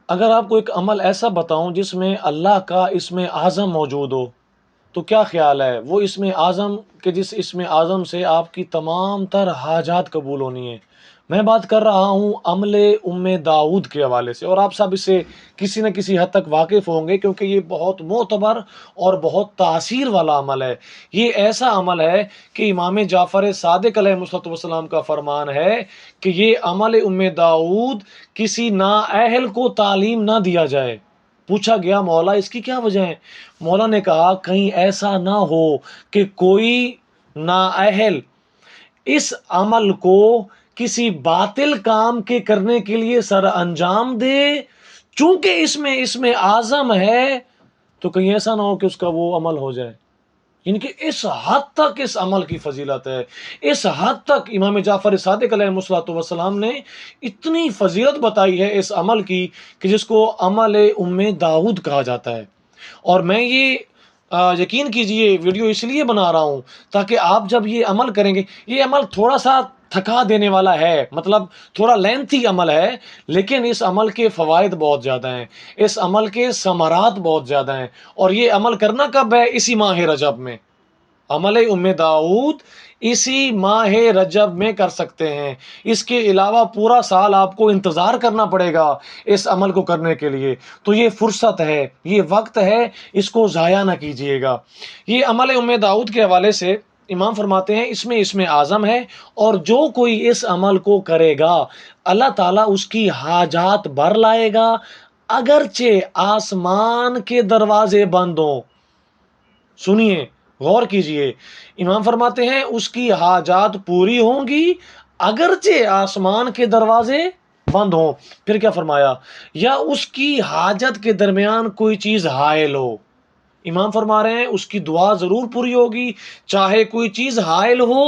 اگر آپ کو ایک عمل ایسا بتاؤں جس میں اللہ کا اسم اعظم موجود ہو تو کیا خیال ہے؟ وہ اسم اعظم کہ جس اسم اعظم سے آپ کی تمام تر حاجات قبول ہونی ہے۔ میں بات کر رہا ہوں عمل داؤد کے حوالے سے، اور آپ سب اس سے کسی نہ کسی حد تک واقف ہوں گے کیونکہ یہ بہت معتبر اور بہت تاثیر والا عمل ہے۔ یہ ایسا عمل ہے کہ امام جعفر صادق علیہ السلام کا فرمان ہے کہ یہ عمل داؤد کسی نااہل کو تعلیم نہ دیا جائے۔ پوچھا گیا مولا اس کی کیا وجہ ہے؟ مولا نے کہا کہیں ایسا نہ ہو کہ کوئی نااہل اس عمل کو کسی باطل کام کے کرنے کے لیے سر انجام دے، چونکہ اس میں اعظم ہے تو کہیں ایسا نہ ہو کہ اس کا وہ عمل ہو جائے۔ ان کی اس حد تک اس عمل کی فضیلت ہے، اس حد تک امام جعفر صادق علیہ السلام نے اتنی فضیلت بتائی ہے اس عمل کی کہ جس کو عمل داؤد کہا جاتا ہے۔ اور میں یہ یقین کیجئے ویڈیو اس لیے بنا رہا ہوں تاکہ آپ جب یہ عمل کریں گے، یہ عمل تھوڑا سا تھکا دینے والا ہے، مطلب تھوڑا لینتھی عمل ہے، لیکن اس عمل کے فوائد بہت زیادہ ہیں، اس عمل کے ثمرات بہت زیادہ ہیں۔ اور یہ عمل کرنا کب ہے؟ اسی ماہ رجب میں۔ عمل داؤد اسی ماہ رجب میں کر سکتے ہیں، اس کے علاوہ پورا سال آپ کو انتظار کرنا پڑے گا اس عمل کو کرنے کے لیے۔ تو یہ فرصت ہے، یہ وقت ہے، اس کو ضائع نہ کیجیے گا۔ یہ عمل داؤد کے حوالے سے امام فرماتے ہیں اس میں اعظم ہے، اور جو کوئی اس عمل کو کرے گا اللہ تعالیٰ اس کی حاجات بھر لائے گا، اگرچہ آسمان کے دروازے بند ہوں۔ سنیے، غور کیجئے، امام فرماتے ہیں اس کی حاجات پوری ہوں گی اگرچہ آسمان کے دروازے بند ہوں۔ پھر کیا فرمایا؟ یا اس کی حاجت کے درمیان کوئی چیز حائل ہو۔ امام فرما رہے ہیں اس کی دعا ضرور پوری ہوگی، چاہے کوئی چیز حائل ہو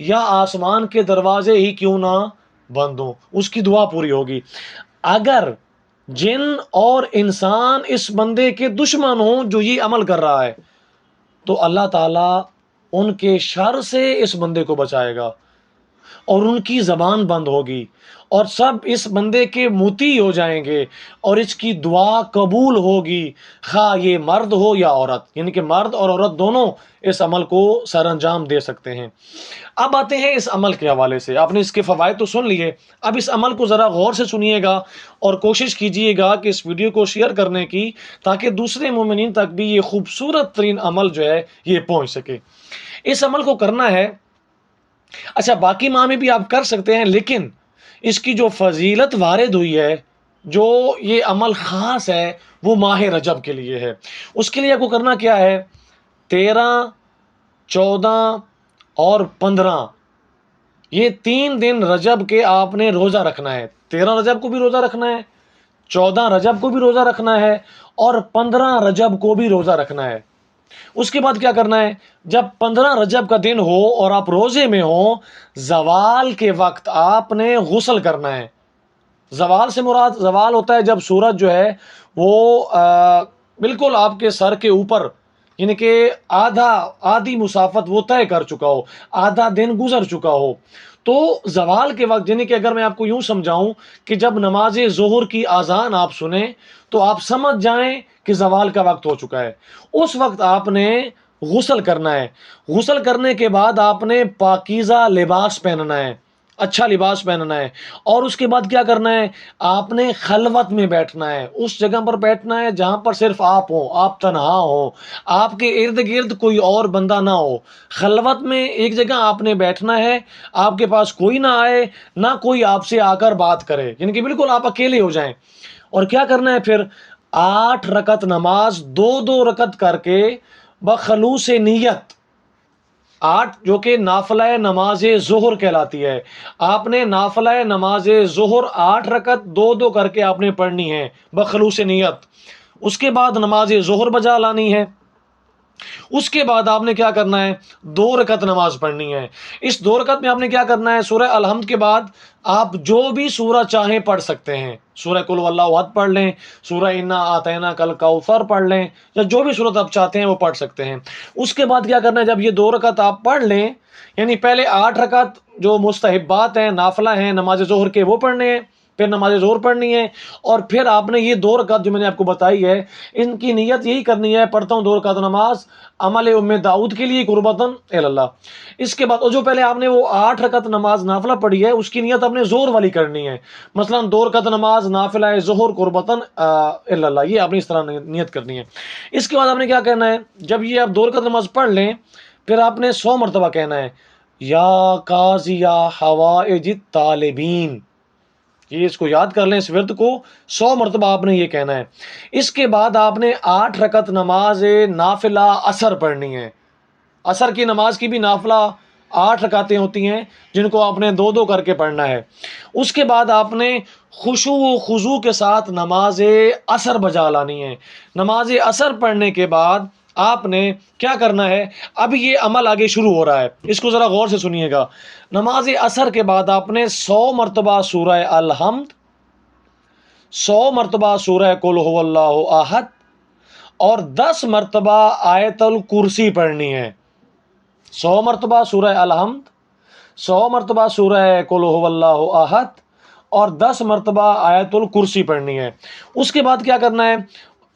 یا آسمان کے دروازے ہی کیوں نہ بند ہوں، اس کی دعا پوری ہوگی۔ اگر جن اور انسان اس بندے کے دشمن ہوں جو یہ عمل کر رہا ہے تو اللہ تعالیٰ ان کے شر سے اس بندے کو بچائے گا، اور ان کی زبان بند ہوگی، اور سب اس بندے کے مطیع ہو جائیں گے، اور اس کی دعا قبول ہوگی، خواہ یہ مرد ہو یا عورت، یعنی کہ مرد اور عورت دونوں اس عمل کو سر انجام دے سکتے ہیں۔ اب آتے ہیں اس عمل کے حوالے سے، آپ نے اس کے فوائد تو سن لیے، اب اس عمل کو ذرا غور سے سنیے گا اور کوشش کیجئے گا کہ اس ویڈیو کو شیئر کرنے کی، تاکہ دوسرے مومنین تک بھی یہ خوبصورت ترین عمل جو ہے یہ پہنچ سکے۔ اس عمل کو کرنا ہے، اچھا باقی ماہ میں بھی آپ کر سکتے ہیں، لیکن اس کی جو فضیلت وارد ہوئی ہے، جو یہ عمل خاص ہے، وہ ماہ رجب کے لیے ہے۔ اس کے لیے آپ کو کرنا کیا ہے؟ 13، 14 اور 15 یہ 3 دن رجب کے آپ نے روزہ رکھنا ہے۔ 13 رجب کو بھی روزہ رکھنا ہے، 14 رجب کو بھی روزہ رکھنا ہے، اور 15 رجب کو بھی روزہ رکھنا ہے۔ اس کے بعد کیا کرنا ہے؟ جب 15 رجب کا دن ہو اور آپ روزے میں ہوں، زوال کے وقت آپ نے غسل کرنا ہے۔ زوال سے مراد، زوال ہوتا ہے جب سورج جو ہے وہ بالکل آپ کے سر کے اوپر، یعنی کہ آدھی مسافت وہ طے کر چکا ہو، آدھا دن گزر چکا ہو۔ تو زوال کے وقت، یعنی کہ اگر میں آپ کو یوں سمجھاؤں کہ جب نماز ظہر کی اذان آپ سنیں تو آپ سمجھ جائیں کہ زوال کا وقت ہو چکا ہے، اس وقت آپ نے غسل کرنا ہے۔ غسل کرنے کے بعد آپ نے پاکیزہ لباس پہننا ہے، اچھا لباس پہننا ہے، اور اس کے بعد کیا کرنا ہے؟ آپ نے خلوت میں بیٹھنا ہے، اس جگہ پر بیٹھنا ہے جہاں پر صرف آپ ہوں، آپ تنہا ہوں، آپ کے ارد گرد کوئی اور بندہ نہ ہو۔ خلوت میں ایک جگہ آپ نے بیٹھنا ہے، آپ کے پاس کوئی نہ آئے، نہ کوئی آپ سے آ کر بات کرے، یعنی کہ بالکل آپ اکیلے ہو جائیں۔ اور کیا کرنا ہے پھر؟ 8 رکعت نماز 2 رکعت کر کے بخلوص نیت، 8 جو کہ نافلہ نماز ظہر کہلاتی ہے، آپ نے نافلہ نماز ظہر 8 رکعت 2 کر کے آپ نے پڑھنی ہے بخلوص نیت۔ اس کے بعد نماز ظہر بجا لانی ہے۔ اس کے بعد آپ نے کیا کرنا ہے؟ 2 رکعت نماز پڑھنی ہے۔ اس 2 رکعت میں آپ نے کیا کرنا ہے؟ سورہ الحمد کے بعد آپ جو بھی سورہ چاہیں پڑھ سکتے ہیں، سورہ قل واللہ احد پڑھ لیں، سورہ انا اعطیناک الکوثر پڑھ لیں، یا جو بھی سورت آپ چاہتے ہیں وہ پڑھ سکتے ہیں۔ اس کے بعد کیا کرنا ہے؟ جب یہ 2 رکعت آپ پڑھ لیں، یعنی پہلے 8 رکعت جو مستحبات ہیں، نافلہ ہیں نماز ظہر کے، وہ پڑھنے ہیں، پھر نماز ظہر پڑھنی ہے، اور پھر آپ نے یہ 2 رکعت جو میں نے آپ کو بتائی ہے، ان کی نیت یہی کرنی ہے، پڑھتا ہوں 2 رکعت نماز عمل ام داؤد کے لیے قربتاً الی اللہ۔ اس کے بعد جو پہلے آپ نے وہ 8 رکعت نماز نافلہ پڑھی ہے، اس کی نیت آپ نے ظہر والی کرنی ہے، مثلا 2 رکعت نماز نافلہ ظہر قربتاً الی اللہ، یہ آپ نے اس طرح نیت کرنی ہے۔ اس کے بعد آپ نے کیا کہنا ہے، جب یہ آپ 2 رکعت نماز پڑھ لیں، پھر آپ نے 100 مرتبہ کہنا ہے یا قاضی حوائج الطالبین، یہ اس کو یاد کر لیں، اس ورد کو 100 مرتبہ آپ نے یہ کہنا ہے۔ اس کے بعد آپ نے 8 رکعت نماز نافلہ عصر پڑھنی ہے۔ عصر کی نماز کی بھی نافلہ 8 رکعتیں ہوتی ہیں، جن کو آپ نے 2 کر کے پڑھنا ہے۔ اس کے بعد آپ نے خشوع و خضوع کے ساتھ نماز عصر بجا لانی ہے۔ نماز عصر پڑھنے کے بعد آپ نے کیا کرنا ہے، اب یہ عمل آگے شروع ہو رہا ہے، اس کو ذرا غور سے سنیے گا۔ نماز عصر کے بعد آپ نے 100 مرتبہ سورہ الحمد، 100 مرتبہ سورہ قل هو اللہ احد، اور 10 مرتبہ آیت الکرسی پڑھنی ہے۔ 100 مرتبہ سورہ الحمد، 100 مرتبہ سورہ قل هو اللہ احد، اور 10 مرتبہ آیت الکرسی پڑھنی ہے۔ اس کے بعد کیا کرنا ہے،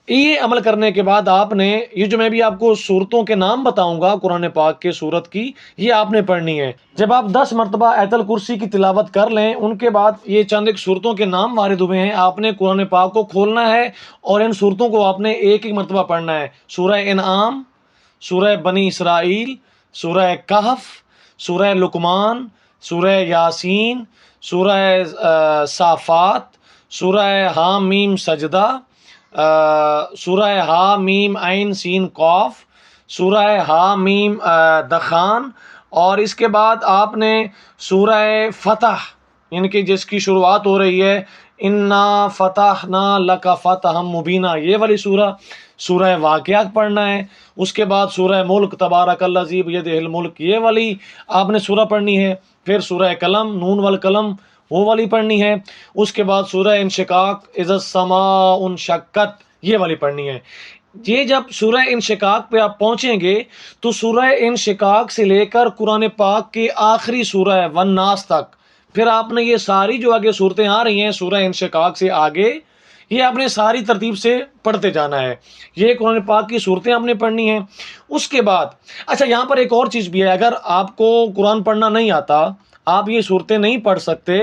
یہ عمل کرنے کے بعد آپ نے یہ جو میں بھی آپ کو صورتوں کے نام بتاؤں گا قرآن پاک کے صورت کی، یہ آپ نے پڑھنی ہے۔ جب آپ 10 مرتبہ آیت الکرسی کی تلاوت کر لیں، ان کے بعد یہ چند ایک صورتوں کے نام وارد ہوئے ہیں، آپ نے قرآن پاک کو کھولنا ہے اور ان صورتوں کو آپ نے ایک ایک مرتبہ پڑھنا ہے۔ سورہ انعام، سورہ بنی اسرائیل، سورہ کہف، سورہ لقمان، سورہ یاسین، سورہ صافات، سورہ حامیم سجدہ، سورہ حامیم عین سین قاف، سورہ حامیم دخان، اور اس کے بعد آپ نے سورہ فتح، یعنی کہ جس کی شروعات ہو رہی ہے انا فتحنا لک فتحا مبینا، یہ والی سورہ واقعہ پڑھنا ہے۔ اس کے بعد سورہ ملک تبارک الذی بیدہ الملک، یہ والی آپ نے سورہ پڑھنی ہے۔ پھر سورہ قلم، نون والقلم، وہ والی پڑھنی ہے۔ اس کے بعد سورہ انشقاق، اذا السماء انشقت، یہ والی پڑھنی ہے۔ یہ جب سورہ انشقاق پہ آپ پہنچیں گے تو سورہ انشقاق سے لے کر قرآن پاک کے آخری سورہ والناس تک، پھر آپ نے یہ ساری جو آگے صورتیں آ رہی ہیں سورہ انشقاق سے آگے، یہ آپ نے ساری ترتیب سے پڑھتے جانا ہے۔ یہ قرآن پاک کی صورتیں آپ نے پڑھنی ہیں۔ اس کے بعد اچھا یہاں پر ایک اور چیز بھی ہے، اگر آپ کو قرآن پڑھنا نہیں آتا، آپ یہ صورتیں نہیں پڑھ سکتے،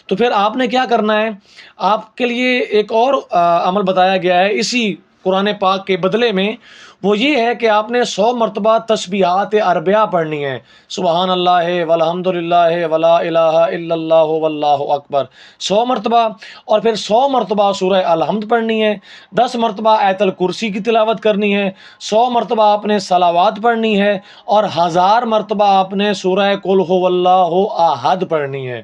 تو پھر آپ نے کیا کرنا ہے، آپ کے لیے ایک اور عمل بتایا گیا ہے اسی قرآن پاک کے بدلے میں، وہ یہ ہے کہ آپ نے 100 مرتبہ تسبیحات اربعہ پڑھنی ہے، سبحان اللہ والحمد للہ ولا الہ الا اللہ واللہ اکبر، 100 مرتبہ، اور پھر 100 مرتبہ سورہ الحمد پڑھنی ہے، 10 مرتبہ آیت الکرسی کی تلاوت کرنی ہے، 100 مرتبہ آپ نے صلوات پڑھنی ہے، اور 1000 مرتبہ آپ نے سورہ قل هو اللہ احد پڑھنی ہے۔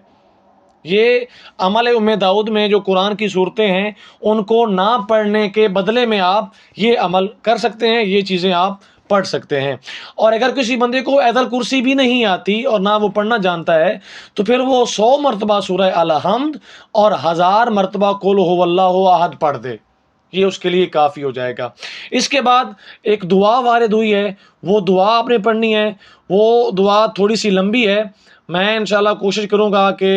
یہ عمل ام داؤد میں جو قرآن کی صورتیں ہیں ان کو نہ پڑھنے کے بدلے میں آپ یہ عمل کر سکتے ہیں، یہ چیزیں آپ پڑھ سکتے ہیں۔ اور اگر کسی بندے کو آیت الکرسی بھی نہیں آتی اور نہ وہ پڑھنا جانتا ہے، تو پھر وہ 100 مرتبہ سورہ الحمد اور 1000 مرتبہ قل هو اللہ احد پڑھ دے، یہ اس کے لیے کافی ہو جائے گا۔ اس کے بعد ایک دعا وارد ہوئی ہے، وہ دعا آپ نے پڑھنی ہے۔ وہ دعا تھوڑی سی لمبی ہے، میں انشاءاللہ کوشش کروں گا کہ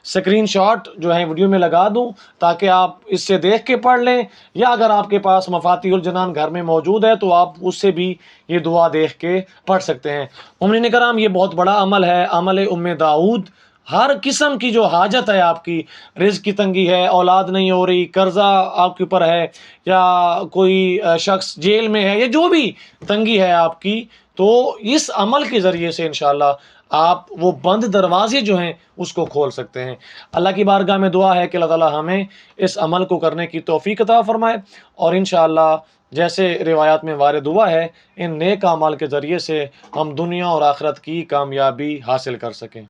سکرین شاٹ جو ہے ویڈیو میں لگا دوں تاکہ آپ اس سے دیکھ کے پڑھ لیں، یا اگر آپ کے پاس مفاتیح الجنان گھر میں موجود ہے تو آپ اس سے بھی یہ دعا دیکھ کے پڑھ سکتے ہیں۔ مومنین کرام، یہ بہت بڑا عمل ہے، عمل ام داؤد۔ ہر قسم کی جو حاجت ہے، آپ کی رزق کی تنگی ہے، اولاد نہیں ہو رہی، قرضہ آپ کے اوپر ہے، یا کوئی شخص جیل میں ہے، یا جو بھی تنگی ہے آپ کی، تو اس عمل کے ذریعے سے انشاءاللہ آپ وہ بند دروازے جو ہیں اس کو کھول سکتے ہیں۔ اللہ کی بارگاہ میں دعا ہے کہ اللہ تعالی ہمیں اس عمل کو کرنے کی توفیق عطا فرمائے، اور انشاءاللہ جیسے روایات میں وارد ہوا ہے، ان نیک اعمال کے ذریعے سے ہم دنیا اور آخرت کی کامیابی حاصل کر سکیں۔